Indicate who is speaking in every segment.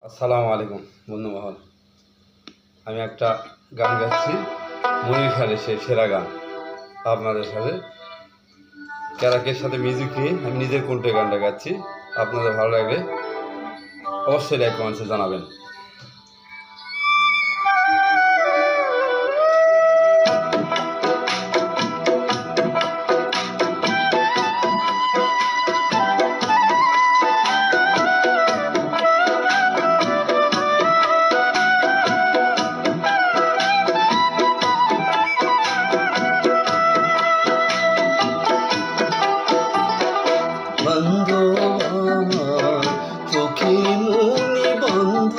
Speaker 1: আসসালামু আলাইকুম বন্ধু মহল। আমি একটা গান গাচ্ছি, মনির খানের সেই সেরা গান আপনাদের সাথে ক্যারাকের সাথে মিউজিক নিয়ে আমি নিজের কণ্ঠে গানটা গাচ্ছি। আপনাদের ভালো লাগলে অবশ্যই লাইক কমেন্টসে জানাবেন।
Speaker 2: বন্ধ আমার চোখে মনি, বন্ধ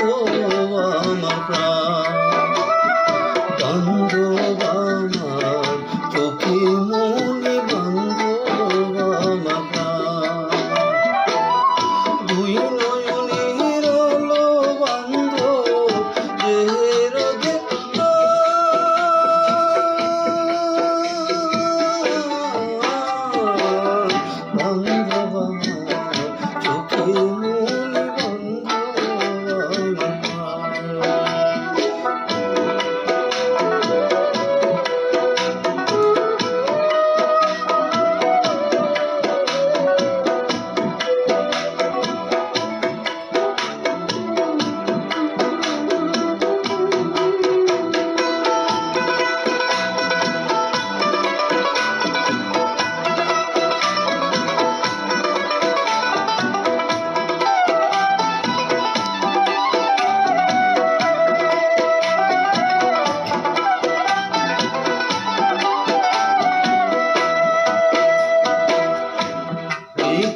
Speaker 2: আমার প্রাণ, বন্ধ আমার চোখে মনি, বন্ধ আমার প্রাণ। দুই নয়নের আলো বন্ধ যে রোদে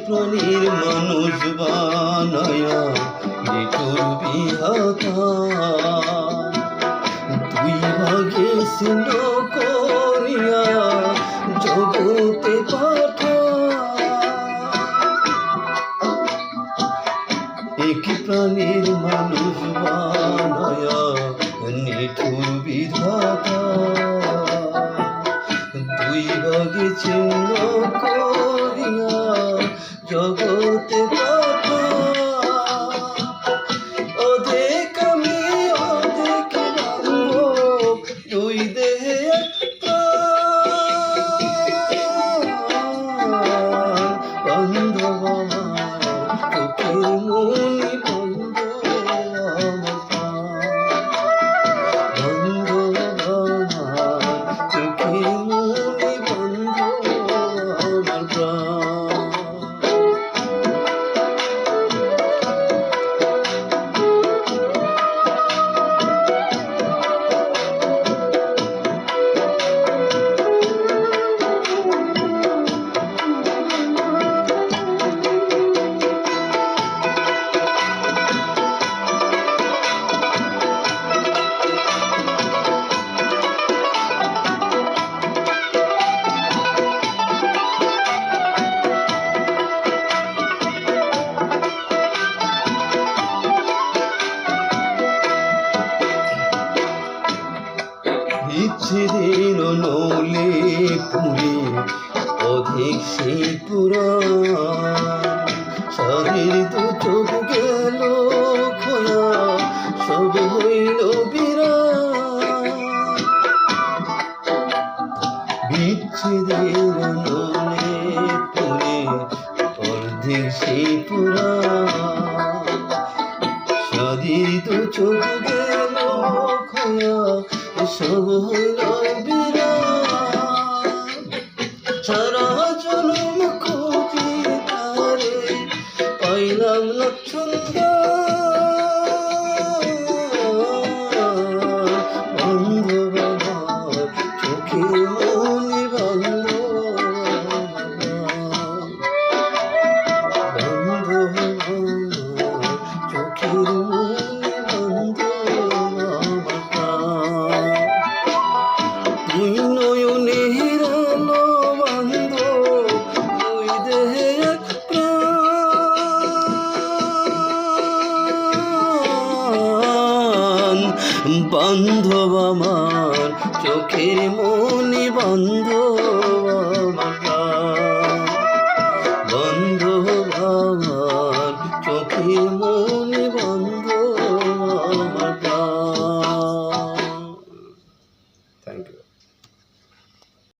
Speaker 2: প্রাণীর মানুষ বানায়া নিঠুর বিহাতা, দুই ভাগে ছিন্ন করিয়া জগতে পাঠা। এক প্রাণীর মানুষ বানায়া নিঠুর বিধাতা, দুই ভাগে ছিন্ন করিয়া জগতে পাঠা। অধিক আমি অধিক ভাঙ্গ, দুই দেহে বন্ধ আমার চোখে মনি, বন্ধ আমার বন্ধ আমার চোখে মনি, বন্ধ আমার প্রাণ। বিচ্ছেদের নলে পুরে অধিক সেই পুরাণ, শরীর দু চোখ গেল খোয়া, সব হইল বিরান। বিচ্ছেদের নলে পুরে অর্ধেক সেই পুরাণ, শরীর দু চোখ গেল খোয়া, সব হইল বিরান। সারা জনম খুঁজি তারে পাইলাম না বন্ধ আমার চোখে মনি, বন্ধ বন্ধ আমার চোখের মনি, বন্ধ দুই নয়নের আলো বন্ধ, দুই দেহে প্রাণ। বান্ধব আমার চোখের মনি, বান্ধব আমার বান্ধব আমার চোখের মনি, বান্ধব
Speaker 1: থ্যাংক ইউ।